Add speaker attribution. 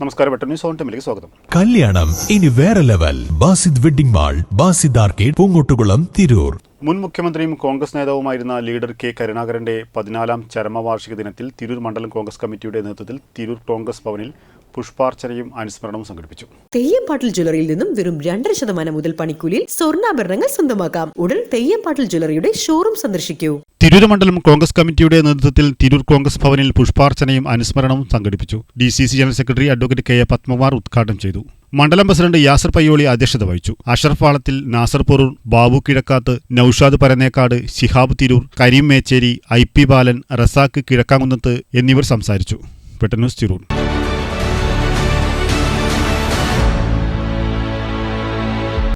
Speaker 1: നമസ്കാരം, വെട്ടന്യൂസ് ഓൺ ടൈമിലേക്ക് സ്വാഗതം.
Speaker 2: കല്യാണം ഇനി വേറെ level. Basid wedding mall, Basid arcade, Poongottukulam, Tirur.
Speaker 1: മുൻ മുഖ്യമന്ത്രിയും കോൺഗ്രസ് നേതാവുമായിരുന്ന ലീഡർ കെ കരുണാകരന്റെ 14ാം ചരമവാർഷിക ദിനത്തിൽ തിരൂർ മണ്ഡലം കോൺഗ്രസ് കമ്മിറ്റിയുടെ നേതൃത്വത്തിൽ തിരൂർ കോൺഗ്രസ് ഭവനിൽ പുഷ്പാർച്ചനയും അനുസ്മരണവും സംഘടിപ്പിച്ചു.
Speaker 3: തെയ്യംപാട്ടിൽ ജ്വല്ലറിയിൽ നിന്നും വെറും 2% മുതൽ പണിക്കൂലിയിൽ സ്വർണ്ണാഭരണങ്ങൾ സ്വന്തമാക്കാം. ഉടൻ തെയ്യംപാട്ടിൽ ജ്വല്ലറിയുടെ ഷോറൂം സന്ദർശിക്കൂ.
Speaker 1: തിരൂർ മണ്ഡലം കോൺഗ്രസ് കമ്മിറ്റിയുടെ നേതൃത്വത്തിൽ തിരൂർ കോൺഗ്രസ് ഭവനിൽ പുഷ്പാർച്ചനയും അനുസ്മരണവും സംഘടിപ്പിച്ചു. DCC general secretary advocate K Padmakumar ഉദ്ഘാടനം ചെയ്തു. മണ്ഡലം പ്രസിഡന്റ് യാസർ പയ്യോളി അധ്യക്ഷത വഹിച്ചു. അഷറഫ് പാളത്തിൽ, നാസർ പൊറൂർ, ബാബു കിഴക്കാത്ത്, നൌഷാദ് പരന്നേക്കാട്, ശിഹാബ് തിരൂർ, കരീം മേച്ചേരി, IP ബാലൻ, റസാഖ് കിഴക്കാങ്കുന്നത്ത് എന്നിവർ സംസാരിച്ചു. വെട്ടന്യൂസ് തിരൂർ.